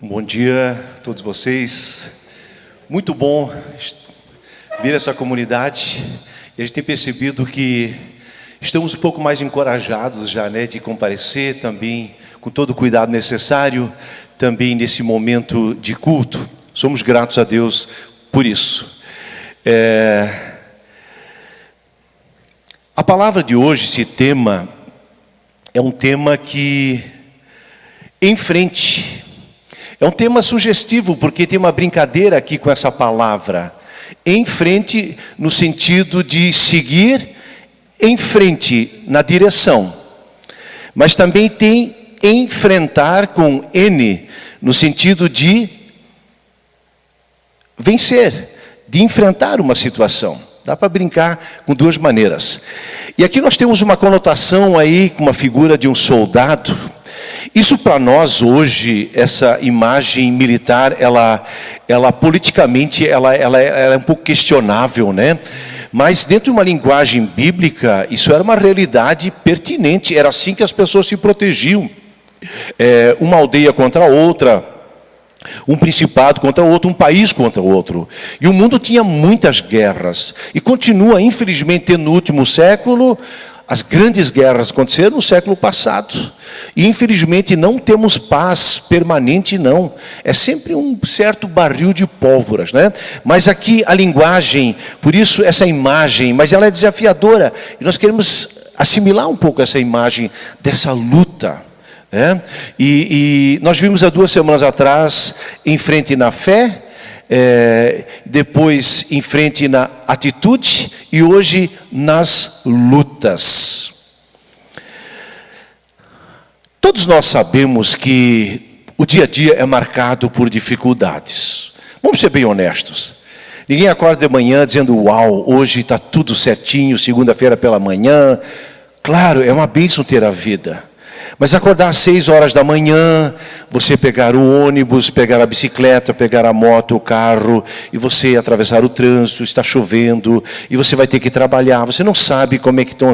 Bom dia a todos vocês. Muito bom ver essa comunidade. E a gente tem percebido que estamos um pouco mais encorajados já, de comparecer também com todo o cuidado necessário, também nesse momento de culto. Somos gratos a Deus por isso. A palavra de hoje, esse tema, é um tema que em frente. É um tema sugestivo, porque tem uma brincadeira aqui com essa palavra. Em frente, no sentido de seguir em frente, na direção. Mas também tem enfrentar com N, no sentido de vencer, de enfrentar uma situação. Dá para brincar com duas maneiras. E aqui nós temos uma conotação aí, com uma figura de um soldado. Isso para nós hoje, essa imagem militar, ela politicamente, ela é um pouco questionável, Mas dentro de uma linguagem bíblica, isso era uma realidade pertinente. Era assim que as pessoas se protegiam. Uma aldeia contra a outra, um principado contra o outro, um país contra o outro. E o mundo tinha muitas guerras. E continua, infelizmente, no último século. As grandes guerras aconteceram no século passado. E infelizmente não temos paz permanente, não. É sempre um certo barril de pólvoras, Mas aqui a linguagem, por isso essa imagem, mas ela é desafiadora. E nós queremos assimilar um pouco essa imagem dessa luta. E nós vimos há 2 semanas atrás, em frente na fé, depois em frente na atitude e hoje nas lutas. Todos nós sabemos que o dia a dia é marcado por dificuldades. Vamos ser bem honestos. Ninguém acorda de manhã dizendo, uau, hoje está tudo certinho, segunda-feira pela manhã. Claro, é uma bênção ter a vida. Mas acordar às 6 horas da manhã, você pegar o ônibus, pegar a bicicleta, pegar a moto, o carro, e você atravessar o trânsito, está chovendo, e você vai ter que trabalhar, você não sabe como é que estão...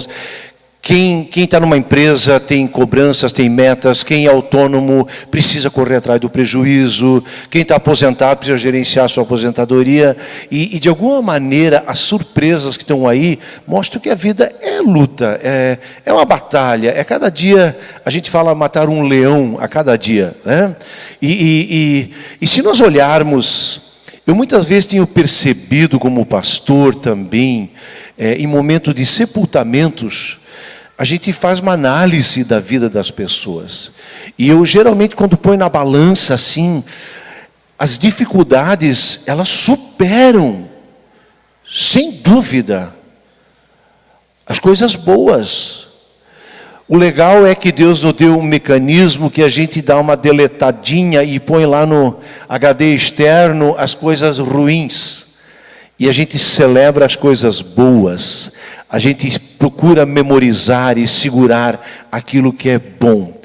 Quem está numa empresa tem cobranças, tem metas, quem é autônomo precisa correr atrás do prejuízo, quem está aposentado precisa gerenciar a sua aposentadoria, e de alguma maneira as surpresas que estão aí mostram que a vida é luta, é uma batalha, cada dia, a gente fala matar um leão a cada dia, E se nós olharmos, eu muitas vezes tenho percebido como pastor também, em momentos de sepultamentos, a gente faz uma análise da vida das pessoas. E eu geralmente, quando ponho na balança assim, as dificuldades, elas superam, sem dúvida, as coisas boas. O legal é que Deus nos deu um mecanismo que a gente dá uma deletadinha e põe lá no HD externo as coisas ruins. E a gente celebra as coisas boas. A gente procura memorizar e segurar aquilo que é bom.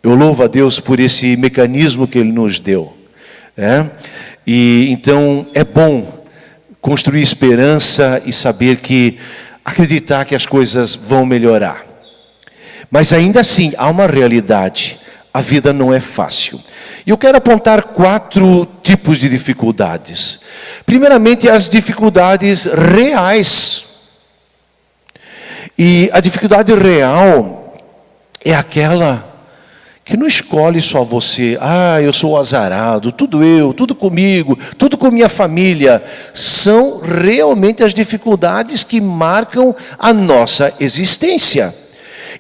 Eu louvo a Deus por esse mecanismo que Ele nos deu. E então é bom construir esperança e saber que, acreditar que as coisas vão melhorar. Mas ainda assim, há uma realidade. A vida não é fácil. E eu quero apontar 4 tipos de dificuldades. Primeiramente, as dificuldades reais. E a dificuldade real é aquela que não escolhe só você. Eu sou azarado, tudo eu, tudo comigo, tudo com minha família. São realmente as dificuldades que marcam a nossa existência.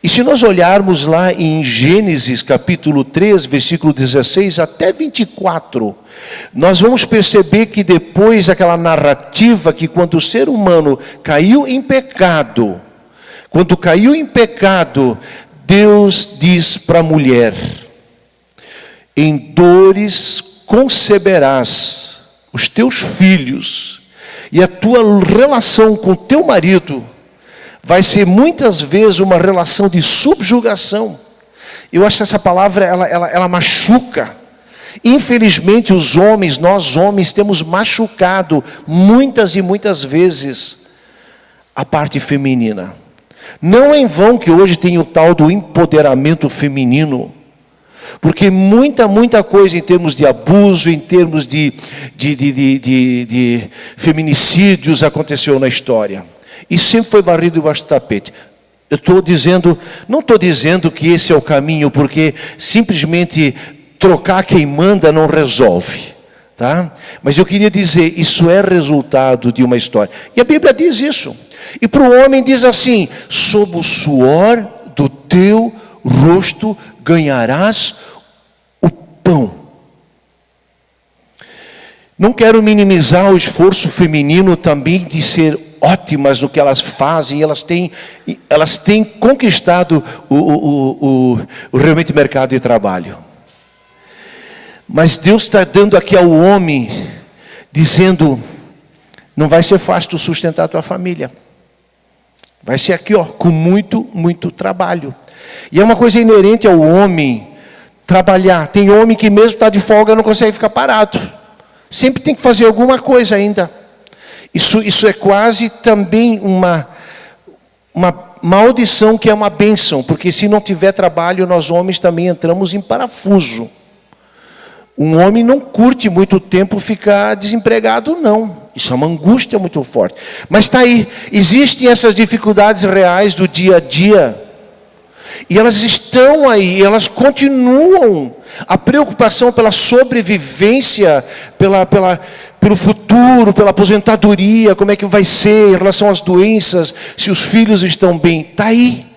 E se nós olharmos lá em Gênesis capítulo 3, versículo 16 até 24, nós vamos perceber que depois aquela narrativa que quando o ser humano caiu em pecado, Deus diz para a mulher, em dores conceberás os teus filhos, e a tua relação com o teu marido vai ser muitas vezes uma relação de subjugação. Eu acho que essa palavra, ela machuca. Infelizmente, nós homens, temos machucado muitas e muitas vezes a parte feminina. Não é em vão que hoje tem o tal do empoderamento feminino. Porque muita coisa em termos de abuso, em termos de feminicídios aconteceu na história. E sempre foi varrido debaixo do tapete. Não estou dizendo que esse é o caminho, porque simplesmente trocar quem manda não resolve. Tá? Mas eu queria dizer, isso é resultado de uma história. E a Bíblia diz isso. E para o homem diz assim: sob o suor do teu rosto ganharás o pão. Não quero minimizar o esforço feminino também de ser ótimas no que elas fazem. Elas têm conquistado o realmente mercado de trabalho. Mas Deus está dando aqui ao homem, dizendo: não vai ser fácil tu sustentar a tua família. Vai ser aqui, com muito trabalho. E é uma coisa inerente ao homem trabalhar. Tem homem que mesmo está de folga não consegue ficar parado. Sempre tem que fazer alguma coisa ainda. Isso é quase também uma maldição que é uma bênção. Porque se não tiver trabalho, nós homens também entramos em parafuso. Um homem não curte muito tempo ficar desempregado, não. Isso é uma angústia muito forte. Mas está aí, existem essas dificuldades reais do dia a dia. E elas estão aí, elas continuam. A preocupação pela sobrevivência, pelo futuro, pela aposentadoria, como é que vai ser em relação às doenças, se os filhos estão bem, está aí.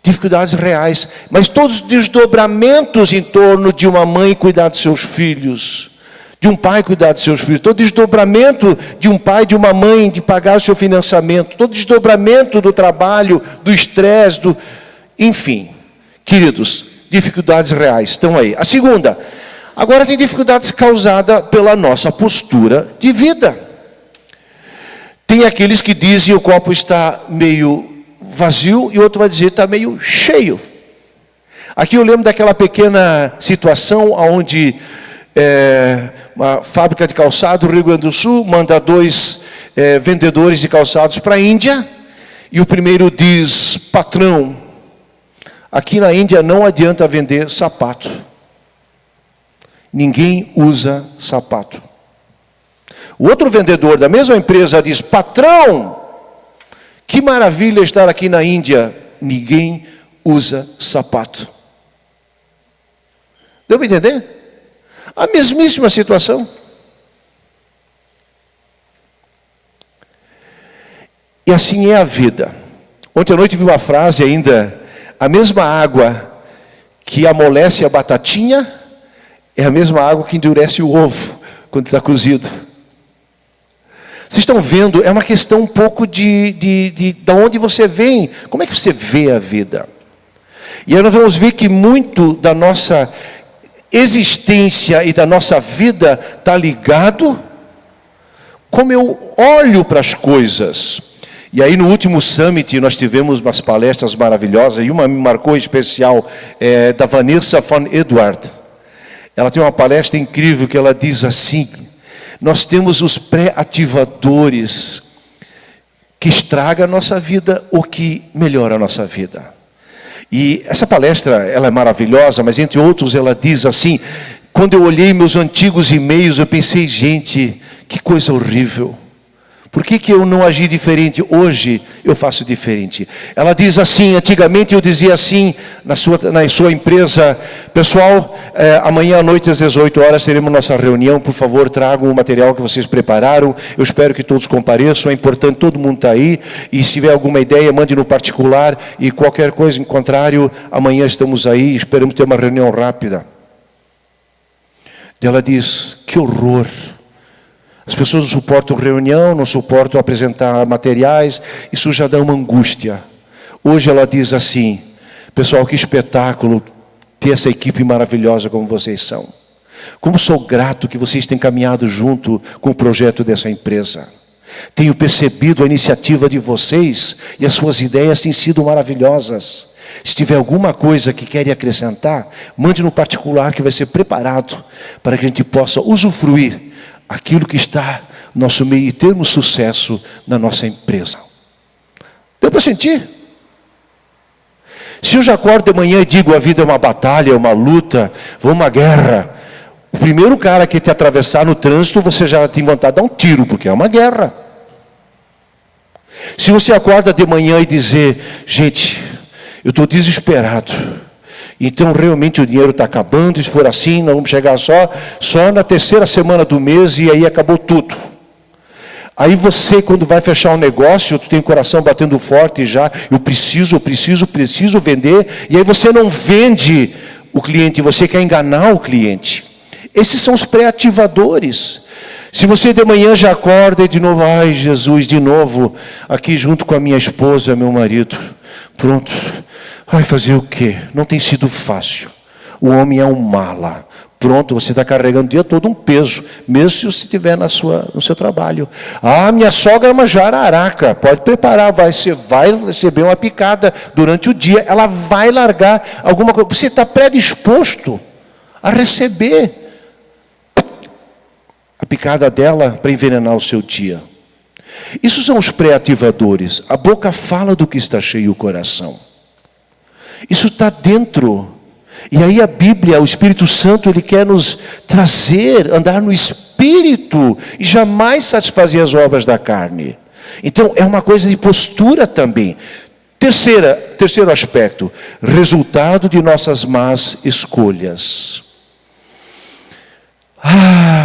Dificuldades reais, mas todos os desdobramentos em torno de uma mãe cuidar dos seus filhos, de um pai cuidar dos seus filhos, todo desdobramento de um pai, de uma mãe, de pagar o seu financiamento, todo desdobramento do trabalho, do estresse, enfim, queridos, dificuldades reais estão aí. A segunda, agora tem dificuldades causadas pela nossa postura de vida. Tem aqueles que dizem o copo está meio vazio, e outro vai dizer está meio cheio. Aqui eu lembro daquela pequena situação onde uma fábrica de calçado do Rio Grande do Sul manda 2 vendedores de calçados para a Índia, e o primeiro diz: patrão, aqui na Índia não adianta vender sapato, ninguém usa sapato. O outro vendedor da mesma empresa diz: patrão, que maravilha estar aqui na Índia, ninguém usa sapato. Deu para entender? A mesmíssima situação. E assim é a vida. Ontem à noite vi uma frase ainda: a mesma água que amolece a batatinha é a mesma água que endurece o ovo quando está cozido. Vocês estão vendo, é uma questão um pouco de onde você vem, como é que você vê a vida. E aí nós vamos ver que muito da nossa existência e da nossa vida está ligado como eu olho para as coisas. E aí no último Summit nós tivemos umas palestras maravilhosas, e uma me marcou em especial, da Vanessa von Edward. Ela tem uma palestra incrível que ela diz assim: nós temos os pré-ativadores que estragam a nossa vida ou que melhoram a nossa vida. E essa palestra, ela é maravilhosa, mas entre outros ela diz assim: quando eu olhei meus antigos e-mails, eu pensei, gente, que coisa horrível. Por que eu não agi diferente? Hoje eu faço diferente. Ela diz assim: antigamente eu dizia assim na sua empresa: pessoal, amanhã à noite às 18 horas teremos nossa reunião, por favor tragam o material que vocês prepararam, eu espero que todos compareçam, é importante, todo mundo está aí, e se tiver alguma ideia, mande no particular, e qualquer coisa em contrário, amanhã estamos aí, esperamos ter uma reunião rápida. Ela diz: que horror. As pessoas não suportam reunião, não suportam apresentar materiais, isso já dá uma angústia. Hoje ela diz assim: pessoal, que espetáculo ter essa equipe maravilhosa como vocês são. Como sou grato que vocês têm caminhado junto com o projeto dessa empresa. Tenho percebido a iniciativa de vocês e as suas ideias têm sido maravilhosas. Se tiver alguma coisa que querem acrescentar, mande no particular que vai ser preparado para que a gente possa usufruir aquilo que está no nosso meio e termos sucesso na nossa empresa. Deu para sentir? Se eu já acordo de manhã e digo, a vida é uma batalha, é uma luta, vou uma guerra, o primeiro cara que te atravessar no trânsito, você já tem vontade de dar um tiro, porque é uma guerra. Se você acorda de manhã e dizer, gente, eu estou desesperado, então realmente o dinheiro está acabando, e se for assim, nós vamos chegar só na terceira semana do mês e aí acabou tudo. Aí você, quando vai fechar um negócio, tu tem o coração batendo forte já, eu preciso vender, e aí você não vende o cliente, você quer enganar o cliente. Esses são os pré-ativadores. Se você de manhã já acorda e de novo, ai Jesus, de novo, aqui junto com a minha esposa, meu marido, pronto, ai fazer o quê? Não tem sido fácil, o homem é um mala, pronto, você está carregando o dia todo um peso, mesmo se você estiver no seu trabalho. Ah, minha sogra é uma jararaca, pode preparar, você vai receber uma picada durante o dia, ela vai largar alguma coisa, você está predisposto a receber a picada dela para envenenar o seu dia. Isso são os pré-ativadores. A boca fala do que está cheio o coração. Isso está dentro. E aí a Bíblia, o Espírito Santo, ele quer nos trazer, andar no Espírito e jamais satisfazer as obras da carne. Então é uma coisa de postura também. Terceiro aspecto, resultado de nossas más escolhas.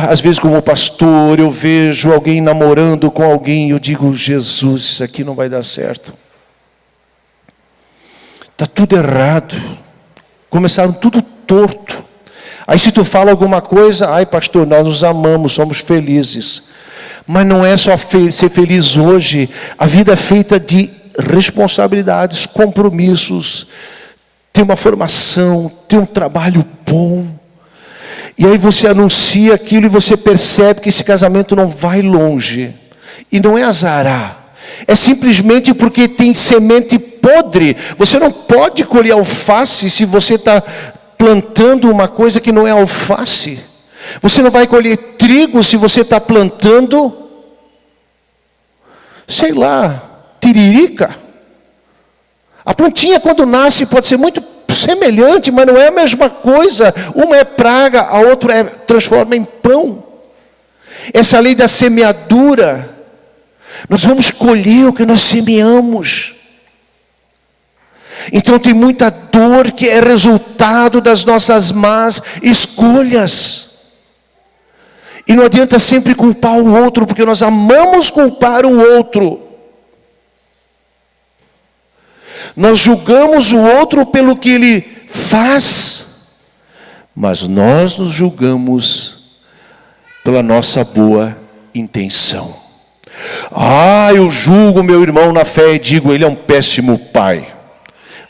Às vezes como pastor eu vejo alguém namorando com alguém e eu digo, Jesus, isso aqui não vai dar certo. Está tudo errado. Começaram tudo torto. Aí se tu fala alguma coisa, ai pastor, nós nos amamos, somos felizes. Mas não é só ser feliz hoje. A vida é feita de responsabilidades, compromissos. Tem uma formação, tem um trabalho bom. E aí você anuncia aquilo e você percebe que esse casamento não vai longe. E não é azará. É simplesmente porque tem semente podre. Você não pode colher alface se você está plantando uma coisa que não é alface. Você não vai colher trigo se você está plantando, sei lá, tiririca. A plantinha quando nasce pode ser muito semelhante, mas não é a mesma coisa. Uma é praga, a outra transforma em pão. Essa lei da semeadura, nós vamos colher o que nós semeamos. Então tem muita dor que é resultado das nossas más escolhas. E não adianta sempre culpar o outro, porque nós amamos culpar o outro. Nós julgamos o outro pelo que ele faz, mas nós nos julgamos pela nossa boa intenção. Eu julgo meu irmão na fé e digo, ele é um péssimo pai.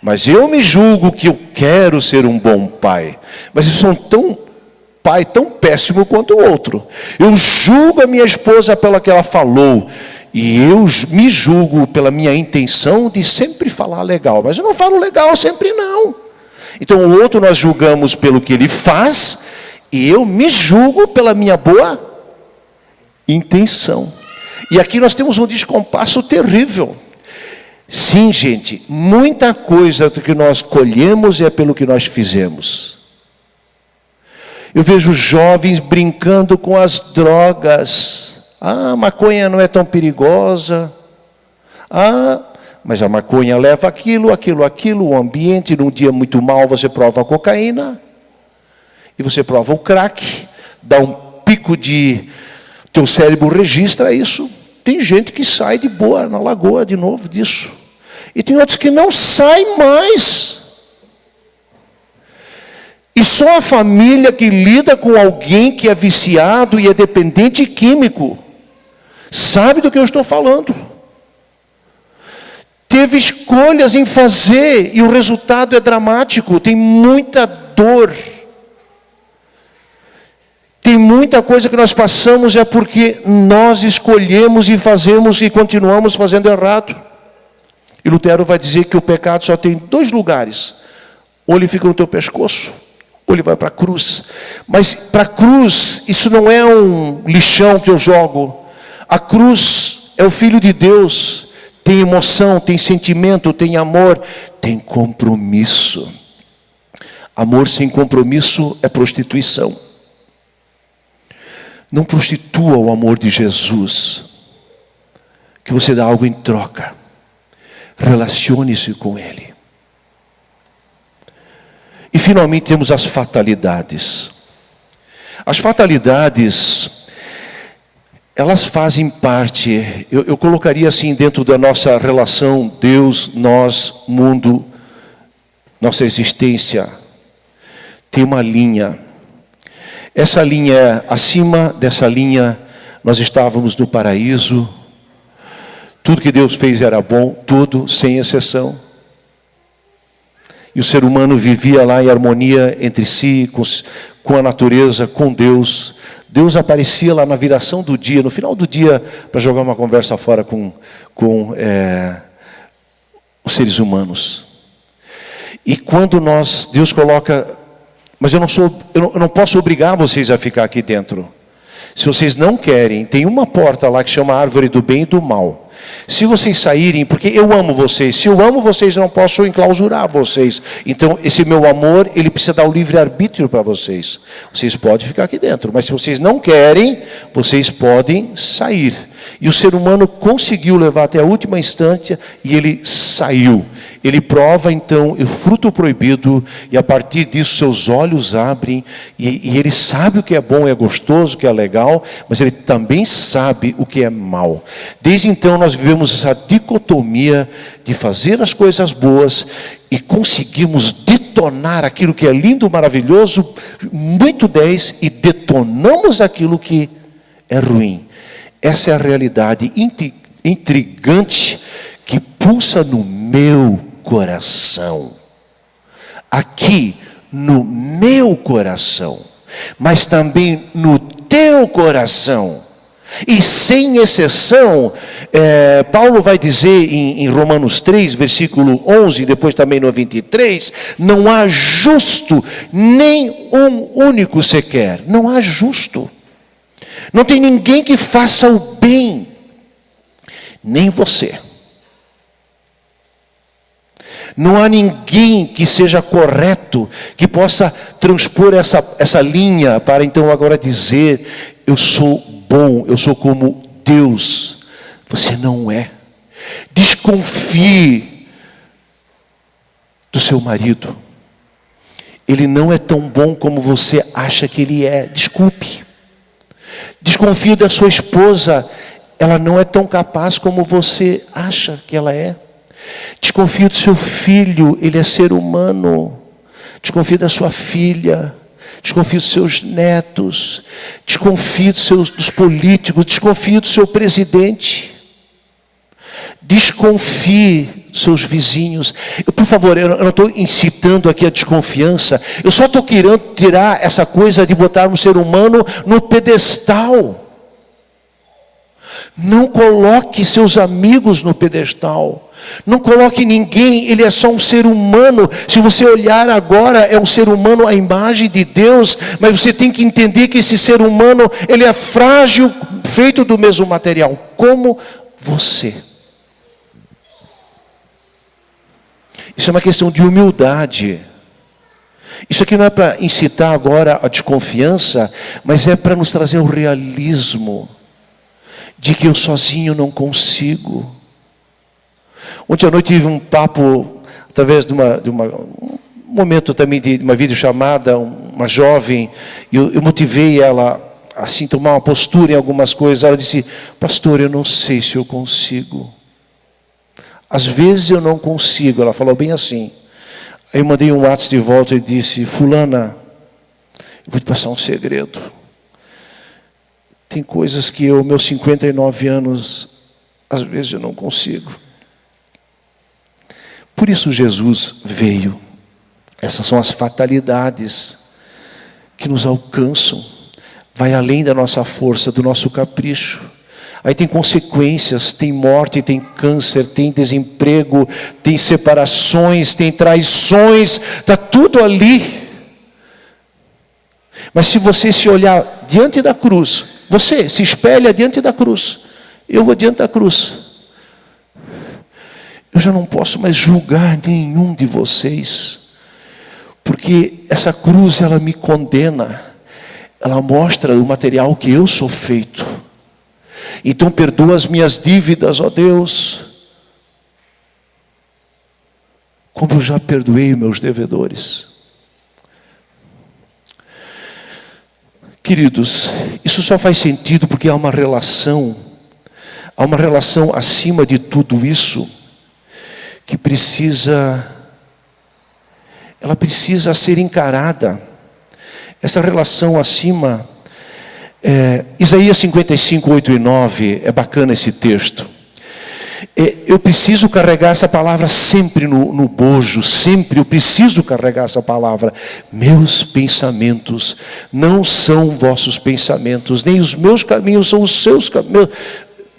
Mas eu me julgo que eu quero ser um bom pai. Mas eu sou pai tão péssimo quanto o outro. Eu julgo a minha esposa pelo que ela falou. E eu me julgo pela minha intenção de sempre falar legal. Mas eu não falo legal sempre não. Então o outro nós julgamos pelo que ele faz. E eu me julgo pela minha boa intenção. E aqui nós temos um descompasso terrível. Sim, gente, muita coisa do que nós colhemos é pelo que nós fizemos. Eu vejo jovens brincando com as drogas. A maconha não é tão perigosa. Mas a maconha leva aquilo, o ambiente, num dia muito mal você prova a cocaína. E você prova o crack, dá um pico de... Teu cérebro registra isso. Tem gente que sai de boa na lagoa de novo disso. E tem outros que não saem mais. E só a família que lida com alguém que é viciado e é dependente químico sabe do que eu estou falando. Teve escolhas em fazer e o resultado é dramático. Tem muita dor. Tem muita coisa que nós passamos é porque nós escolhemos e fazemos e continuamos fazendo errado. E Lutero vai dizer que o pecado só tem 2 lugares. Ou ele fica no teu pescoço, ou ele vai para a cruz. Mas para a cruz, isso não é um lixão que eu jogo. A cruz é o Filho de Deus tem emoção, tem sentimento, tem amor, tem compromisso. Amor sem compromisso é prostituição. Não prostitua o amor de Jesus, que você dá algo em troca. Relacione-se com Ele. E finalmente temos as fatalidades. As fatalidades, elas fazem parte, eu colocaria assim dentro da nossa relação Deus, nós, mundo, nossa existência, tem uma linha. Essa linha, acima dessa linha, nós estávamos no paraíso. Tudo que Deus fez era bom, tudo, sem exceção. E o ser humano vivia lá em harmonia entre si, com a natureza, com Deus. Deus aparecia lá na viração do dia, no final do dia, para jogar uma conversa fora com os seres humanos. E quando Deus coloca, mas eu não posso obrigar vocês a ficar aqui dentro. Se vocês não querem, tem uma porta lá que chama Árvore do Bem e do Mal. Se vocês saírem, porque eu amo vocês, se eu amo vocês, eu não posso enclausurar vocês. Então, esse meu amor, ele precisa dar o livre-arbítrio para vocês. Vocês podem ficar aqui dentro, mas se vocês não querem, vocês podem sair. E o ser humano conseguiu levar até a última instância e ele saiu. Ele prova então o fruto proibido e a partir disso seus olhos abrem e ele sabe o que é bom, é gostoso, o que é legal, mas ele também sabe o que é mal. Desde então nós vivemos essa dicotomia de fazer as coisas boas e conseguimos detonar aquilo que é lindo, maravilhoso, muito 10 e detonamos aquilo que é ruim. Essa é a realidade intrigante que pulsa no meu coração. Aqui no meu coração, mas também no teu coração. E sem exceção, Paulo vai dizer em Romanos 3, versículo 11, depois também no 23, não há justo, nem um único sequer. Não há justo. Não tem ninguém que faça o bem, nem você. Não há ninguém que seja correto, que possa transpor essa linha para então agora dizer, eu sou bom, eu sou como Deus. Você não é. Desconfie do seu marido. Ele não é tão bom como você acha que ele é. Desculpe. Desconfie da sua esposa, ela não é tão capaz como você acha que ela é. Desconfie do seu filho, ele é ser humano. Desconfie da sua filha, desconfie dos seus netos, desconfie dos políticos, desconfie do seu presidente. Desconfie dos seus vizinhos. Por favor, eu não estou incitando aqui a desconfiança. Eu só estou querendo tirar essa coisa de botar um ser humano no pedestal. Não coloque seus amigos no pedestal. Não coloque ninguém, ele é só um ser humano. Se você olhar agora, é um ser humano à imagem de Deus. Mas você tem que entender que esse ser humano, ele é frágil, feito do mesmo material, como você. Isso é uma questão de humildade. Isso aqui não é para incitar agora a desconfiança, mas é para nos trazer o realismo de que eu sozinho não consigo. Ontem à noite tive um papo, através de um momento também de uma videochamada, uma jovem, e eu motivei ela assim, tomar uma postura em algumas coisas. Ela disse, pastor, eu não sei se eu consigo. Às vezes eu não consigo. Ela falou bem assim. Aí eu mandei um WhatsApp de volta e disse, fulana, eu vou te passar um segredo. Tem coisas que meus 59 anos, às vezes eu não consigo. Por isso Jesus veio. Essas são as fatalidades que nos alcançam. Vai além da nossa força, do nosso capricho. Aí tem consequências, tem morte, tem câncer, tem desemprego, tem separações, tem traições, está tudo ali. Mas se você se olhar diante da cruz, você se espelha diante da cruz, eu vou diante da cruz. eu já não posso mais julgar nenhum de vocês, porque essa cruz, ela me condena, ela mostra o material que eu sou feito. Então perdoa as minhas dívidas, ó Deus, como eu já perdoei meus devedores. Queridos, isso só faz sentido porque há uma relação acima de tudo isso, que ela precisa ser encarada. Essa relação acima, Isaías 55, 8 e 9, é bacana esse texto. Eu preciso carregar essa palavra sempre no bojo, sempre eu preciso carregar essa palavra. Meus pensamentos não são vossos pensamentos, nem os meus caminhos são os seus caminhos.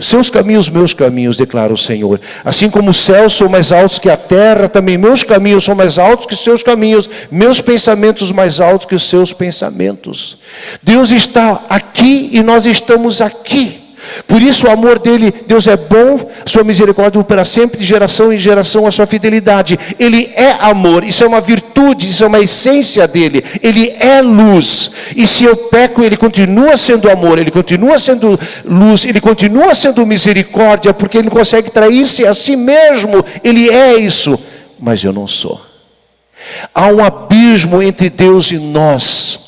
Seus caminhos, meus caminhos, declara o Senhor. Assim como os céus são mais altos que a terra, também meus caminhos são mais altos que os seus caminhos, meus pensamentos mais altos que os seus pensamentos. Deus está aqui e nós estamos aqui. Por isso o amor dele, Deus é bom, sua misericórdia para sempre, de geração em geração a sua fidelidade. Ele é amor, isso é uma virtude, isso é uma essência dele. Ele é luz, e se eu peco, ele continua sendo amor, ele continua sendo luz, ele continua sendo misericórdia, porque ele não consegue trair-se a si mesmo. Ele é isso, mas eu não sou. Há um abismo entre Deus e nós.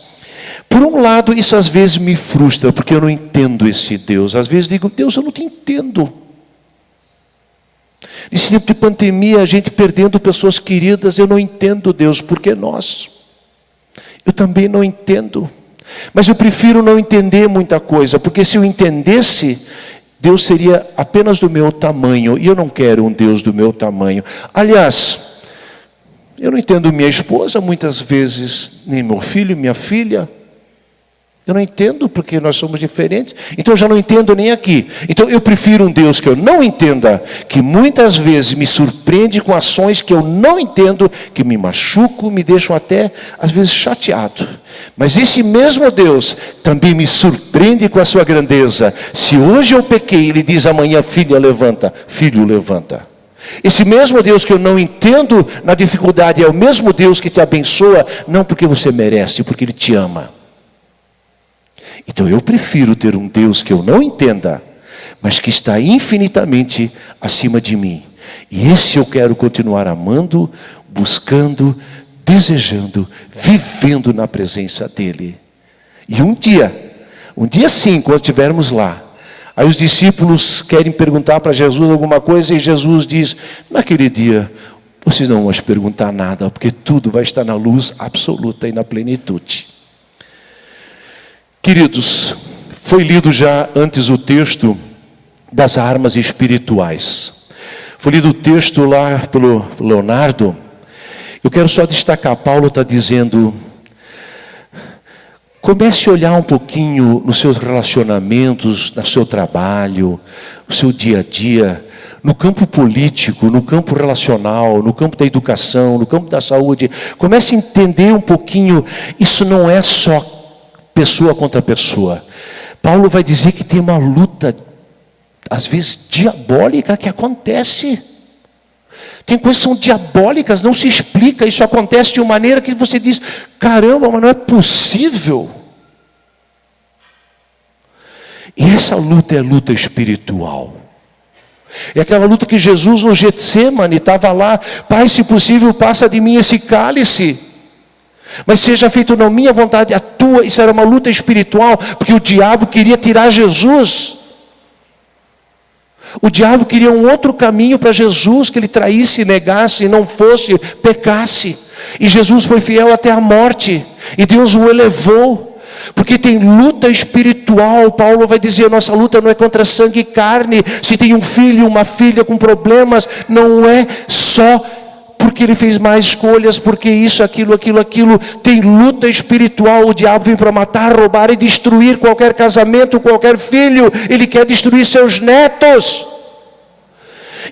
Por um lado, isso às vezes me frustra, porque eu não entendo esse Deus. Às vezes digo, Deus, eu não te entendo. Nesse tempo de pandemia, a gente perdendo pessoas queridas, eu não entendo Deus, porque nós. Eu também não entendo. Mas eu prefiro não entender muita coisa, porque se eu entendesse, Deus seria apenas do meu tamanho, e eu não quero um Deus do meu tamanho. Aliás, eu não entendo minha esposa muitas vezes, nem meu filho, minha filha. Eu não entendo porque nós somos diferentes, então eu já não entendo nem aqui. Então eu prefiro um Deus que eu não entenda, que muitas vezes me surpreende com ações que eu não entendo, que me machucam, me deixam até às vezes chateado. Mas esse mesmo Deus também me surpreende com a sua grandeza. Se hoje eu pequei, ele diz amanhã, filha, levanta, filho, levanta. Esse mesmo Deus que eu não entendo na dificuldade, é o mesmo Deus que te abençoa, não porque você merece, porque ele te ama. Então eu prefiro ter um Deus que eu não entenda, mas que está infinitamente acima de mim. E esse eu quero continuar amando, buscando, desejando, vivendo na presença dEle. E um dia sim, quando estivermos lá, aí os discípulos querem perguntar para Jesus alguma coisa, e Jesus diz, naquele dia, vocês não vão mais perguntar nada, porque tudo vai estar na luz absoluta e na plenitude. Queridos, foi lido já antes o texto das armas espirituais. Foi lido o texto lá pelo Leonardo. Eu quero só destacar, Paulo está dizendo, comece a olhar um pouquinho nos seus relacionamentos, no seu trabalho, no seu dia a dia, no campo político, no campo relacional, no campo da educação, no campo da saúde. Comece a entender um pouquinho, isso não é só pessoa contra pessoa. Paulo vai dizer que tem uma luta, às vezes diabólica, que acontece. Tem coisas que são diabólicas, não se explica, isso acontece de uma maneira que você diz, caramba, mas não é possível. E essa luta é luta espiritual. É aquela luta que Jesus no Getsêmani estava lá, Pai, se possível, passa de mim esse cálice. Mas seja feito não minha vontade, a tua. Isso era uma luta espiritual, porque o diabo queria tirar Jesus. O diabo queria um outro caminho para Jesus, que ele traísse, negasse, não fosse, pecasse. E Jesus foi fiel até a morte, e Deus o elevou. Porque tem luta espiritual. Paulo vai dizer, nossa luta não é contra sangue e carne. Se tem um filho, uma filha com problemas, não é só porque ele fez mais escolhas, porque isso, aquilo. Tem luta espiritual. O diabo vem para matar, roubar e destruir qualquer casamento, qualquer filho. Ele quer destruir seus netos.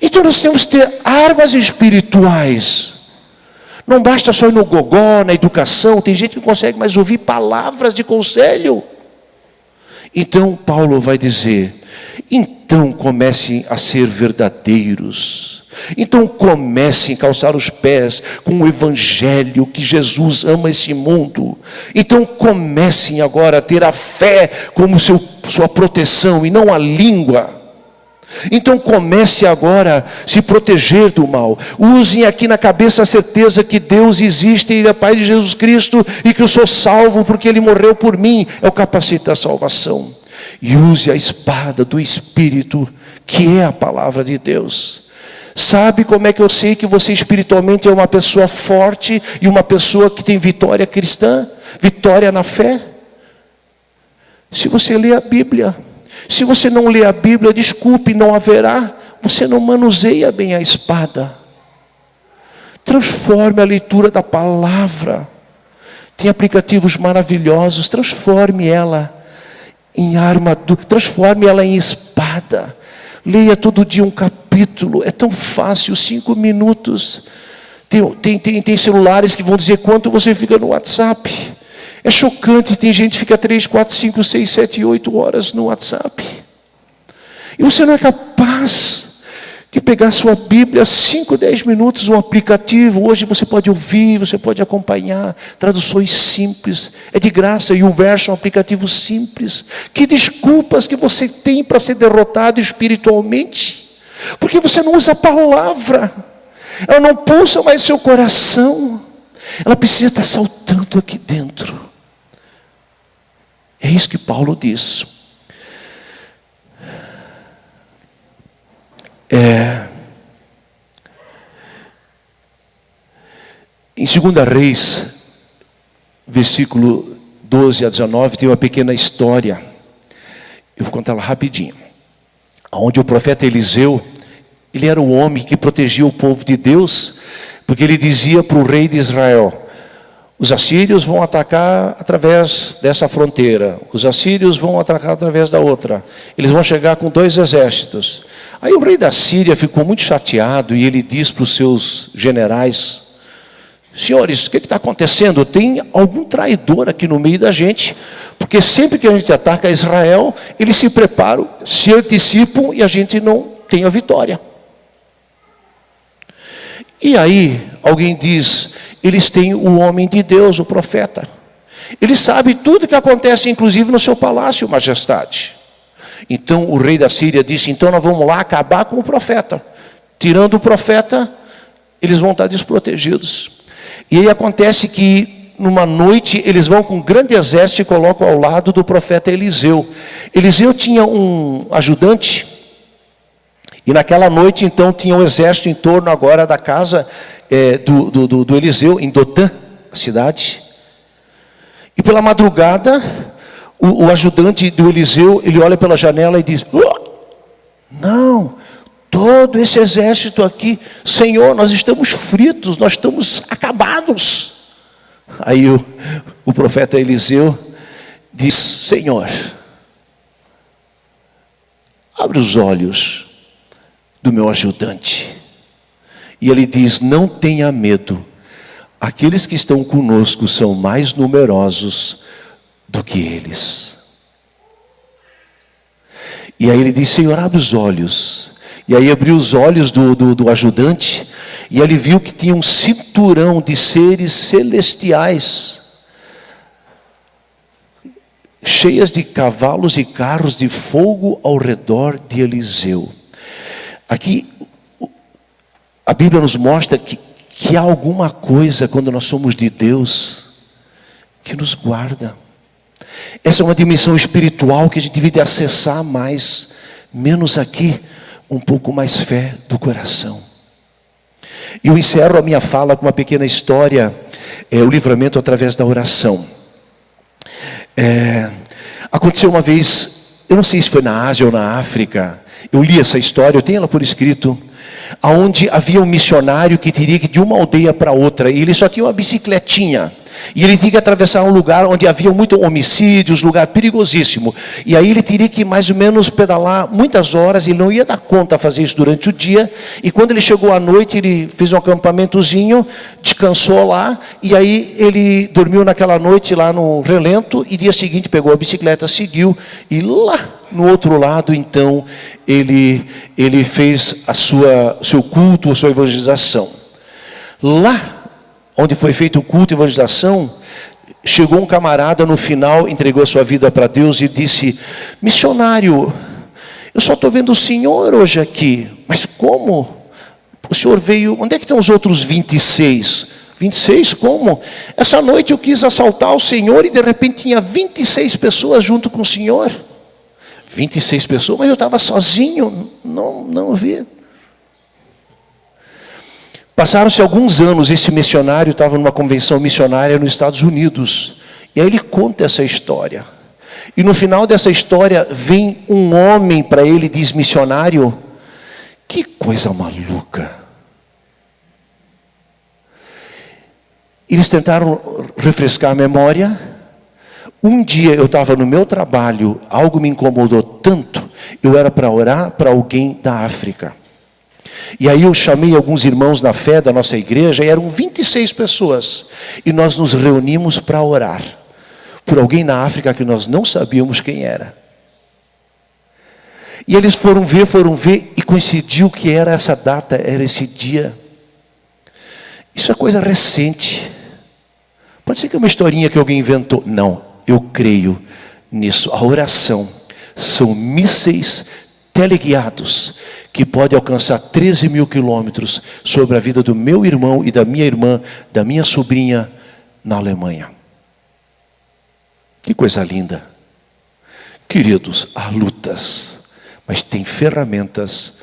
Então nós temos que ter armas espirituais. Não basta só ir no gogó, na educação. Tem gente que não consegue mais ouvir palavras de conselho. Então Paulo vai dizer, então comecem a ser verdadeiros. Então comecem a calçar os pés com o evangelho, que Jesus ama esse mundo. Então comecem agora a ter a fé como sua proteção e não a língua. Então comece agora a se proteger do mal. Usem aqui na cabeça a certeza que Deus existe, Ele é Pai de Jesus Cristo, e que eu sou salvo porque Ele morreu por mim. É o capacete da salvação. E use a espada do Espírito, que é a palavra de Deus. Sabe como é que eu sei que você espiritualmente é uma pessoa forte e uma pessoa que tem vitória cristã, vitória na fé? Se você lê a Bíblia. Se você não lê a Bíblia, desculpe, não haverá. Você não manuseia bem a espada. Transforme a leitura da palavra. Tem aplicativos maravilhosos. Transforme ela em armadura. Transforme ela em espada. Leia todo dia um capítulo. É tão fácil, 5 minutos. Tem celulares que vão dizer quanto você fica no WhatsApp. É chocante, tem gente que fica 3, 4, 5, 6, 7, 8 horas no WhatsApp. E você não é capaz de pegar sua Bíblia, 5, 10 minutos, um aplicativo. Hoje você pode ouvir, você pode acompanhar. Traduções simples, é de graça. E o verso é um aplicativo simples. Que desculpas que você tem para ser derrotado espiritualmente? Porque você não usa a palavra. Ela não pulsa mais seu coração. Ela precisa estar saltando aqui dentro. É isso que Paulo diz. Em 2 Reis, versículo 12 a 19, tem uma pequena história. Eu vou contar ela rapidinho. Onde o profeta Eliseu, ele era o homem que protegia o povo de Deus, porque ele dizia para o rei de Israel: os assírios vão atacar através dessa fronteira, os assírios vão atacar através da outra, eles vão chegar com 2 exércitos. Aí o rei da Síria ficou muito chateado e ele diz para os seus generais: senhores, o que está acontecendo? Tem algum traidor aqui no meio da gente, porque sempre que a gente ataca Israel, eles se preparam, se antecipam e a gente não tem a vitória. E aí alguém diz: eles têm o homem de Deus, o profeta. Ele sabe tudo o que acontece, inclusive no seu palácio, majestade. Então o rei da Síria disse: então nós vamos lá acabar com o profeta. Tirando o profeta, eles vão estar desprotegidos. E aí acontece que numa noite eles vão com um grande exército e colocam ao lado do profeta Eliseu. Eliseu tinha um ajudante. E naquela noite, então, tinha um exército em torno agora da casa do Eliseu, em Dotã, a cidade. E pela madrugada, o ajudante do Eliseu, ele olha pela janela e diz: oh, não, todo esse exército aqui, Senhor, nós estamos fritos, nós estamos acabados. Aí o profeta Eliseu diz: Senhor, abre os olhos do meu ajudante. E ele diz: não tenha medo, aqueles que estão conosco são mais numerosos do que eles. E aí ele diz: Senhor, abre os olhos. E aí abriu os olhos do ajudante, e ele viu que tinha um cinturão de seres celestiais, cheias de cavalos e carros de fogo ao redor de Eliseu. Aqui, a Bíblia nos mostra que há alguma coisa, quando nós somos de Deus, que nos guarda. Essa é uma dimensão espiritual que a gente deve acessar mais, menos aqui, um pouco mais fé do coração. E eu encerro a minha fala com uma pequena história, o livramento através da oração. Aconteceu uma vez, eu não sei se foi na Ásia ou na África, eu li essa história, eu tenho ela por escrito, aonde havia um missionário que teria que ir de uma aldeia para outra, e ele só tinha uma bicicletinha. E ele tinha que atravessar um lugar onde havia muitos homicídios, lugar perigosíssimo. E aí ele teria que mais ou menos pedalar muitas horas, ele não ia dar conta de fazer isso durante o dia. E quando ele chegou à noite, ele fez um acampamentozinho, descansou lá, e aí ele dormiu naquela noite lá no relento, e dia seguinte pegou a bicicleta, seguiu, e lá no outro lado, então, ele fez seu culto, a sua evangelização. Lá onde foi feito o culto e evangelização, chegou um camarada no final, entregou a sua vida para Deus e disse: missionário, eu só estou vendo o senhor hoje aqui, mas como? O senhor veio, onde é que estão os outros 26? 26 como? Essa noite eu quis assaltar o senhor e de repente tinha 26 pessoas junto com o senhor. 26 pessoas, mas eu estava sozinho, não vi. Passaram-se alguns anos, esse missionário estava numa convenção missionária nos Estados Unidos. E aí ele conta essa história. E no final dessa história, vem um homem para ele e diz: missionário, que coisa maluca. Eles tentaram refrescar a memória. Um dia eu estava no meu trabalho, algo me incomodou tanto, eu era para orar para alguém da África. E aí eu chamei alguns irmãos na fé da nossa igreja, e eram 26 pessoas. E nós nos reunimos para orar por alguém na África que nós não sabíamos quem era. E eles foram ver, e coincidiu que era essa data, era esse dia. Isso é coisa recente. Pode ser que é uma historinha que alguém inventou. Não, eu creio nisso. A oração são mísseis teleguiados que podem alcançar 13 mil quilômetros sobre a vida do meu irmão e da minha irmã, da minha sobrinha na Alemanha. Que coisa linda. Queridos, há lutas, mas tem ferramentas